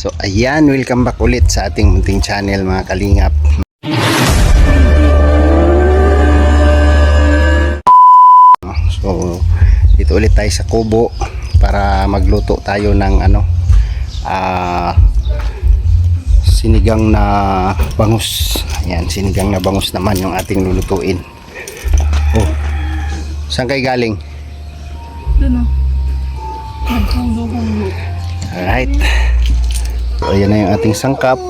So ayan, welcome back ulit sa ating munting channel mga kalingap. So dito ulit tayo sa kubo para magluto tayo ng sinigang na bangus. Ayan, sinigang na bangus naman yung ating lulutuin. Oh, saan kayo galing? Doon o. Alright. So ayan na yung ating sangkap.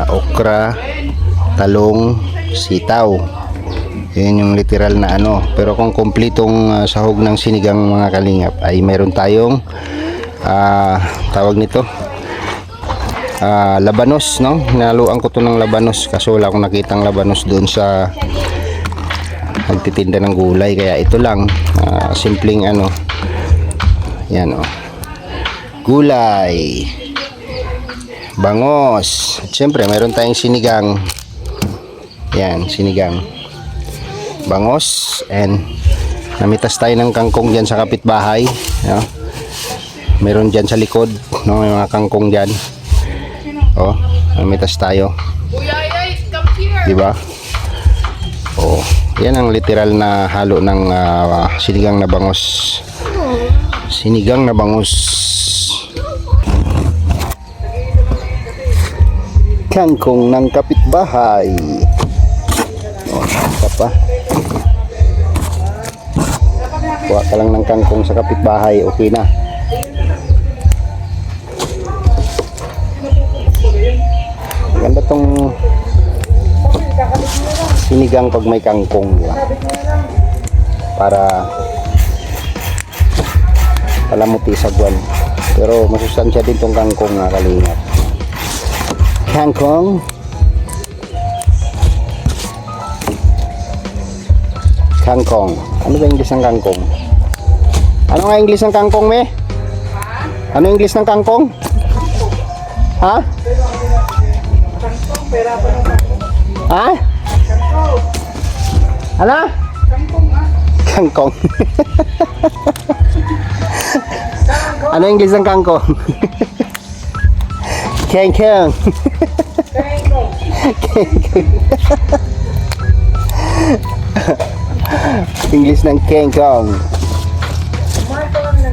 Okra, talong, sitaw. Yan yung literal na pero kung kumplitong sahog ng sinigang mga kalingap ay meron tayong tawag nito labanos, no? Naluan ko to ng labanos kaso wala akong nakitang labanos doon sa nagtitinda ng gulay, kaya ito lang simpleng yan gulay, bangos, at syempre meron tayong sinigang. Yan, sinigang, bangos, and namitas tayo ng kangkong dyan sa kapitbahay, no? Meron dyan sa likod, no? May mga kangkong dyan. Oh, namitas tayo, diba? Oh, yan ang literal na halo ng sinigang na bangos. Sinigang na bangus. Kangkong ng kapitbahay. Oh, pa. Kuha ka lang ng kangkong sa kapitbahay, okay na. Ganda tong sinigang pag may kangkong, diba? Para palamuti sa buwan. Pero masustansya din tong kangkong nga kalingap. Kangkong. Kangkong. Ano ba English ng kangkong? Ano nga English ng kangkong, me? Ano English ng kangkong? Ha? Ha? Ano? Kangkong. Ano English ng kangkong? Kangkong. English ng kangkong.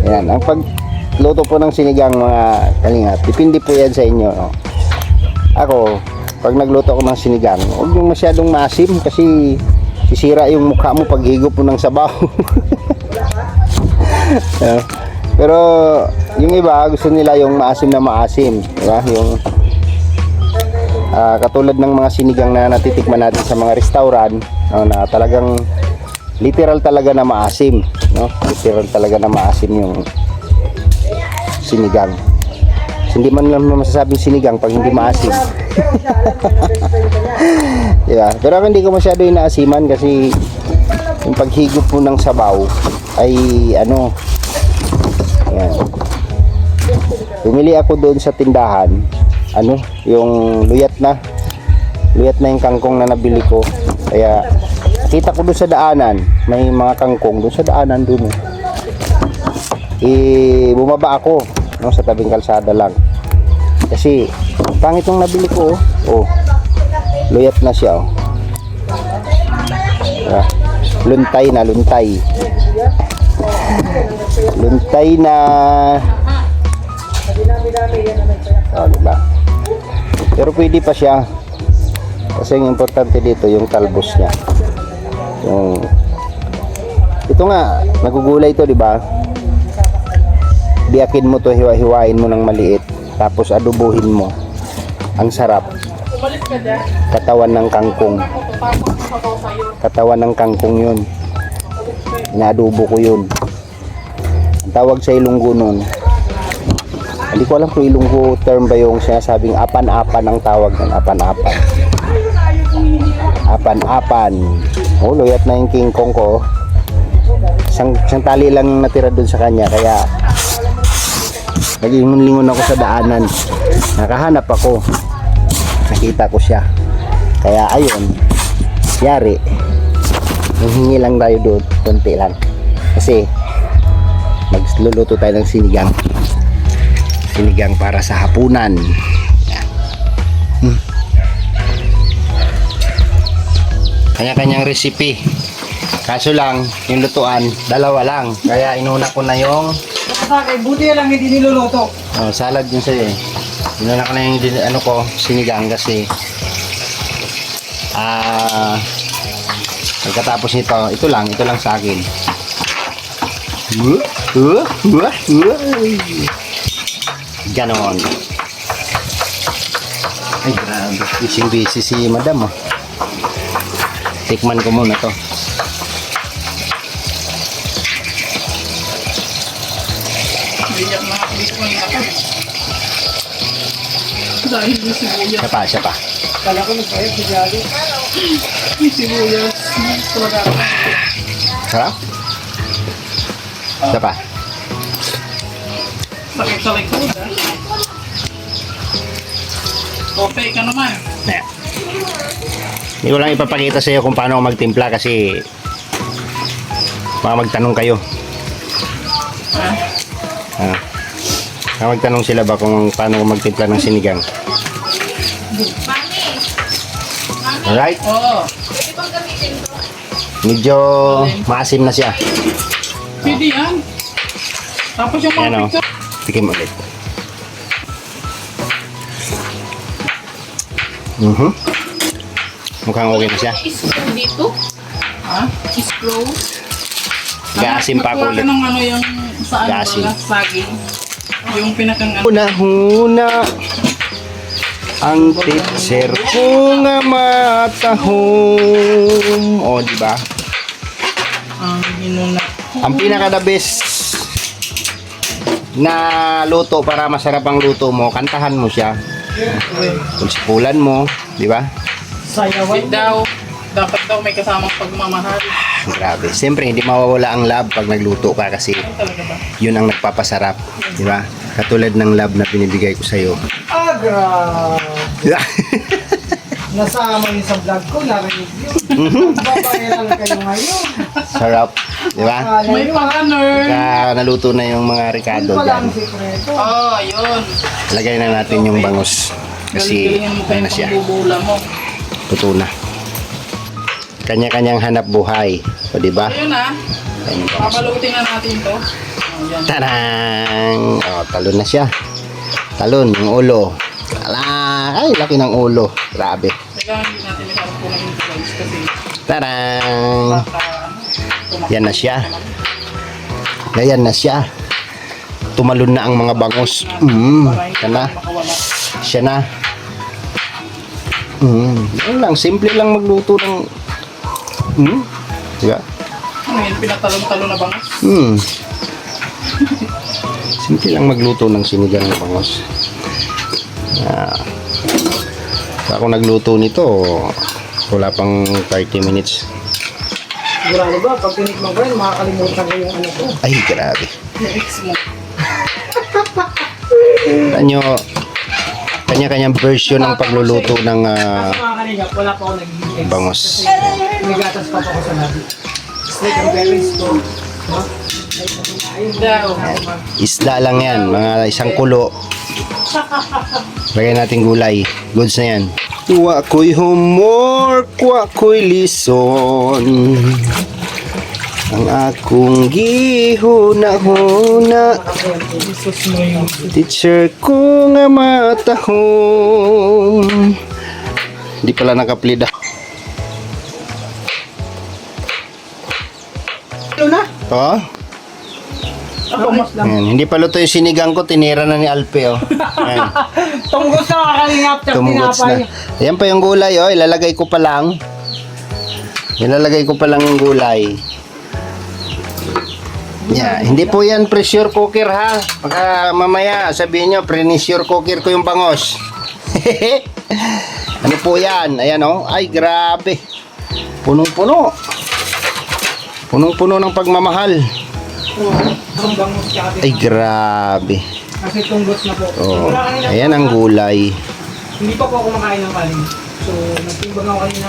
Yan, ang pagluto po ng sinigang mga kalingap, depende po yan sa inyo, no? Ako, pag nagluto ko ng sinigang, huwag yung masyadong maasim kasi sisira yung mukha mo pag higop mo ng sabaw. Pero yung iba gusto nila yung maasim na maasim, diba? Yung katulad ng mga sinigang na natitikman natin sa mga restaurant, na talagang literal talaga na maasim, no? Literal talaga na maasim yung sinigang. Hindi man lang masasabing sinigang pag hindi maasim. Diba? Pero ako hindi ko masyado inaasiman kasi yung paghigop po ng sabaw ay yan. Bumili ako doon sa tindahan, yung luyat na yung kangkong na nabili ko. Kaya kita ko doon sa daanan, may mga kangkong doon sa daanan doon. Bumaba ako, no, sa tabing kalsada lang. Kasi pangit yung nabili ko, luyat na siya, luntay na. Diba? Pero pwede pa siya kasi yung importante dito yung talbos niya. Ito nga, nagugulay ito, diba? Biyakin mo to, hiwa-hiwain mo ng maliit, tapos adubuhin mo. Ang sarap. Katawan ng kangkong yun. Inaadubo ko yun. Ang tawag sa Ilonggo nun, hindi ko alam kung Ilonggo term ba yung sinasabing apan-apan ang tawag ng apan-apan. Apan-apan. Luyat na yung kingkong ko. Isang tali lang natira dun sa kanya, kaya nag-ingon-lingon ako sa daanan. Nakahanap ako. Nakita ko siya. Kaya ayun, yari. Nanghingi lang tayo doon, konti lang. Kasi magluluto tayo ng sinigang. sinigang para sa hapunan. Yan. Kanya-kanyang recipe. Kaso lang, yung lutuan, dalawa lang. Kaya inuna ko na yung Buti lang hindi niluluto. salad yun sa'yo eh. Inuna ko na yung sinigang kasi pagkatapos nito, ito lang sa akin. Ganon. Ay, grabe. Busy si madam oh. Tikman ko muna to. Biyak na kapit ko yung kapit. Dahil yung sibuyas. Siya pa. Kala ko nagpayat si Jado. Yung sibuyas. Talaga. Sarap? Siya pa. Sakit sa likod ah. Okay ka naman. Ayan. Hindi ko lang ipapakita sa iyo kung paano ako magtimpla kasi baka magtanong kayo. Ah, Baka magtanong sila ba kung paano ako magtimpla ng sinigang. Alright? oo. Medyo maasim na siya. Pwede yan. Tapos yung Ayan mga o. picture. Tikim ulit. Mukhang okay na siya. Is-scroll dito? Ha? Is-scroll? Gaasim pa ako Magkuha ka ulit. ng ano yung sa ano Gaasim. ba? Saging. Yung pinakang ano. Una-huna ang teacher ko nga matahong. O, di ba? Ang hinuna. Ang pinaka the best na luto para masarap ang luto mo, kantahan mo siya. Pulsipulan mo, di ba? Wait daw. Dapat daw may kasamang pagmamahal. Grabe. Siyempre, hindi mawawala ang love pag nagluto ka kasi Ano talaga ba? yun ang nagpapasarap, di ba? Katulad ng love na binibigay ko sa iyo. Grabe. Nasama yun sa vlog ko, narinig yun. Babayaran kayo ngayon. Sarap, di ba? Akala May nyo, partner. Kaya naluto na yung mga yun ricado pala dyan. ang sikreto. Oh, yun. Lagay na natin yung bangus. Kasi, Galing-galingan mo ano kayo na siya, pangbubula mo. luto na. Kanya-kanyang hanap buhay. O, di ba? Ayun ah. Ayan yung bangus. Papalutin na natin to. Oh, yan. Tarang! O, talon na siya. Talon, yung ulo. Ala! Ay, laki ng ulo. Grabe. Kailangan hindi natin iharap po ng guys kasi Tarang! baka tumakbo. Yan na siya. Ganyan na siya. Tumalon na ang mga bangus. Yan na. Makawala. Siya na. Yan lang. Simple lang magluto ng... Diba? Ngayon, pinatalon-talon na bangas. Simple lang magluto ng sinigang ng bangus. Ako nagluto nito, wala pang 30 minutes. Sigurado ba, pag tinikman ko yun, makakalimutan ko yung ano ko. Ay, grabe. Yung ex mo. Tanyo, kanya-kanyang version ng pagluluto ng Kasi mga kanigap, wala pa ako nag-i-ex. bangus. Kasi may gatas pa ako sa labi. Steak and berries ko. No? Daw. Isda lang yan, mga isang kulo. Lagay natin gulay. Goods na yan. Wa ko'y humor, wa ko'y lison. Ang akong gihuna-huna. Jesus mo yung Teacher ko nga matahong. Hindi pala nakaplida. Ano na? Oh, ako mas ayan. Hindi pa luto yung sinigang ko, tinira na ni Alpe, oh. Ayan. Tunggos na kakalingap, tsaka Tumugots tinapay. na. Ayan pa yung gulay, oh. Ilalagay ko pa lang. Ilalagay ko pa lang yung gulay. Yeah, hindi po yan pressure cooker, ha. Baka mamaya sabihin nyo, pressure cooker ko yung bangos. Ano po yan? Ayan, oh. Ay, grabe. Punong-puno. Punong-puno ng pagmamahal. Ang bangus tsaka Ay, grabe. Kasi tunggos na po. Oh, Wala kanina ayan ang gulay. Hindi pa po ako kumakain ng kanin. So, nagtimbang ako kanina.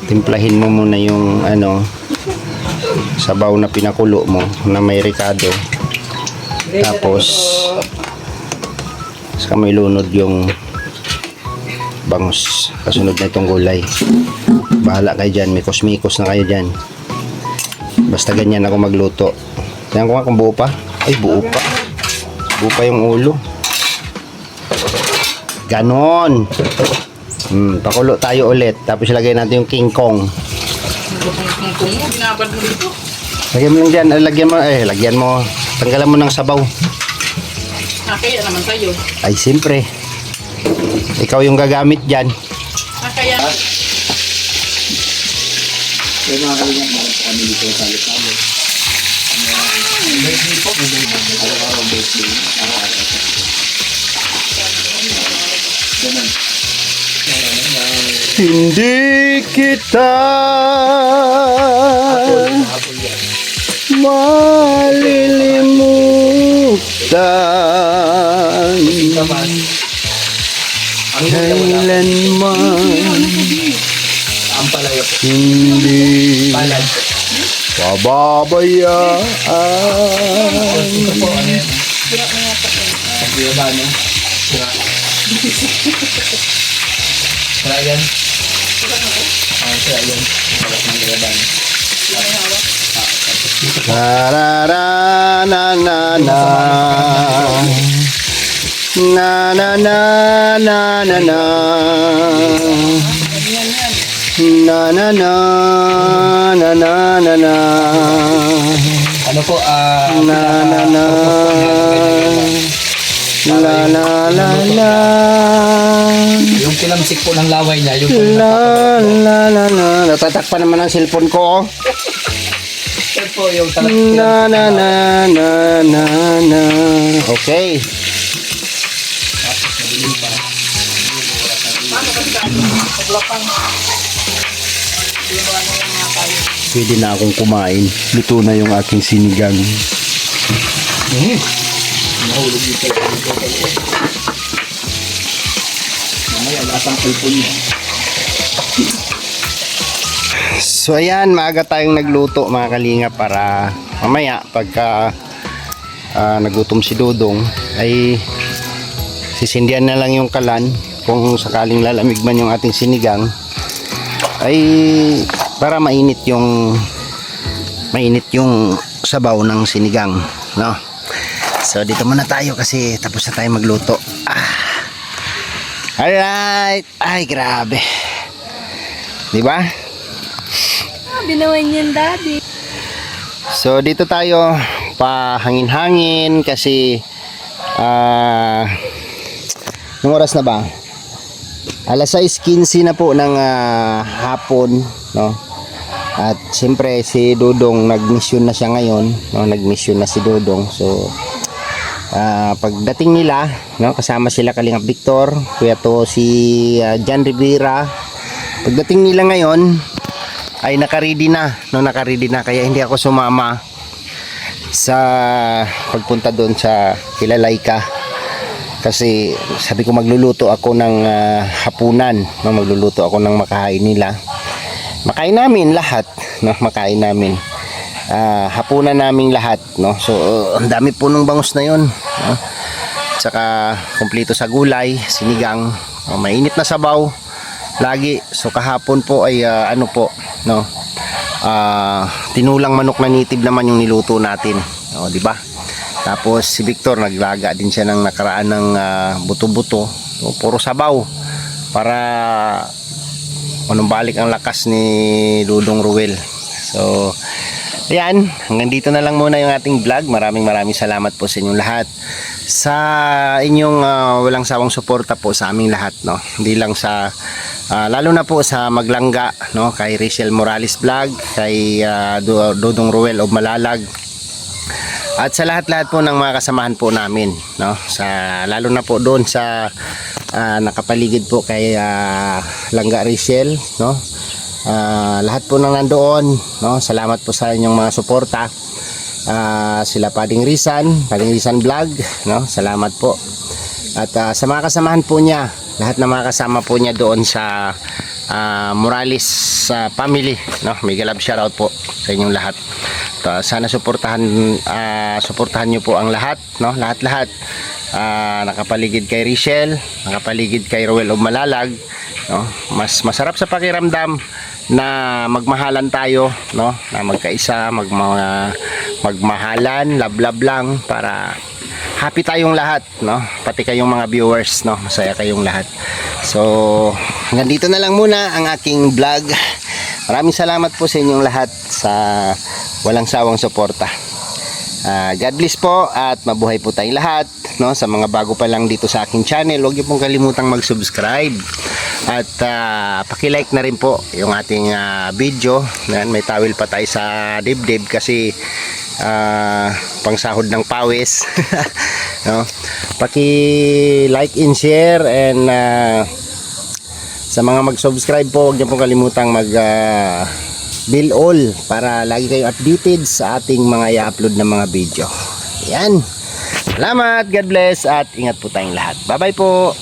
Timplahin mo muna yung ano, sabaw na pinakulo mo na may ricado. Tapos Saka may lunod yung bangus. Kasunod na itong gulay. Bahala kayo dyan. Mikos-mikos na kayo dyan. Basta ganyan ako magluto. Tingnan ko nga kung buo pa. Ay, buo pa. Buo pa yung ulo. Ganon. Pakulo tayo ulit. Tapos ilagay natin yung king kong. Kung kumo, binabad mo dito. Lagyan mo lang dyan. Lagyan mo. Tanggalan mo ng sabaw. Kaya naman tayo. Ay, siyempre. Ikaw yung gagamit dyan. Kaya. Yung mga kalingap, meron po kami dito sa Lipalo. Birthday po, araw-araw birthday. Araw-araw. Ganun. Hindi kita malilimutan kailanman Ang palaya po. hindi Palad. pababayaan. Ito po, ano yan? Ang biyabano. Sira. Sira yan. Sira yan. Malak ng biyabano. Tarara na na na na na na na na na na na na na na na na Ano po, na na na la la la la yung pinamsik po ng laway niya, yung la la la la. Natatakpan naman ang cellphone ko. Yan po, yung Na na na na na na. Okay. Pwede na akong kumain. Luto na yung aking sinigang. Nahulog dito. Mamaya, lasang cellphone niya. So ayan, maaga tayong nagluto mga kalinga para mamaya pagka nagutom si Dudong ay sisindihan na lang yung kalan kung sakaling lalamig man yung ating sinigang ay para mainit yung sabaw ng sinigang, no? So dito muna tayo kasi tapos na tayo magluto. Alright. Ay, grabe. Diba? Binawan yan, Daddy. So dito tayo pahangin-hangin kasi nung oras na ba? Alas 6:15 na po ng hapon, no? At siyempre si Dudong nagmisyon na siya ngayon, no? Nagmisyon na si Dudong. So pagdating nila, no, kasama sila Kalingap Victor, kuya to si John Rivera. Pagdating nila ngayon ay naka-ready na, no, naka-ready na kaya hindi ako sumama sa pagpunta doon sa Kilalayka kasi sabi ko magluluto ako ng hapunan, no, magluluto ako ng makain nila. Makain namin lahat, no, makain namin. Hapunan naming lahat, no. So ang dami po ng bangus na 'yon, no? Tsaka kumpleto sa gulay, sinigang, mainit na sabaw lagi. So kahapon po ay ano po, no, tinulang manok na nitib naman yung niluto natin, o di ba? Tapos si Victor naglaga din siya ng nakaraan ng buto-buto, so, puro sabaw para anong balik ang lakas ni Dudong Ruel. So ayan, hanggang dito na lang muna yung ating vlog. Maraming salamat po sa inyong lahat sa inyong walang sawang suporta po sa aming lahat, no. Hindi lang sa lalo na po sa Maglangga, no, kay Rachel Morales Vlog, kay Dudong Ruel of Malalag, at sa lahat-lahat po ng mga kasamahan po namin, no, sa lalo na po doon sa nakapaligid po kay Langga Rachel, no. Lahat po nang nandoon, no, salamat po sa inyong mga suporta. Sila Pading Risan Vlog, no, salamat po. At sa mga kasamahan po niya, lahat ng mga kasama po niya doon sa Morales family, no, mega love shoutout po sa inyong lahat. Sana suportahan niyo po ang lahat, no, lahat nakapaligid kay Richelle, nakapaligid kay Roel of Malalag, no? Mas masarap sa pakiramdam na magmahalan tayo, no? Na magkaisa, magmahalan, love lang para happy tayong lahat, no? Pati kayong mga viewers, no? Masaya kayong lahat. So, hanggang dito na lang muna ang aking vlog. Maraming salamat po sa inyong lahat sa walang sawang suporta. God bless po at mabuhay po tayong lahat, no? Sa mga bago pa lang dito sa aking channel, huwag niyo pong kalimutang mag-subscribe at paki-like na rin po yung ating video. Yan, may towel pa tayo sa dibdib kasi pangsahod ng pawis. No? Paki-like and share, and sa mga mag-subscribe po, huwag niyo pong kalimutang bell all para lagi kayo updated sa ating mga i-upload na mga video. Yan. Salamat, God bless, at ingat po tayong lahat. Bye bye po.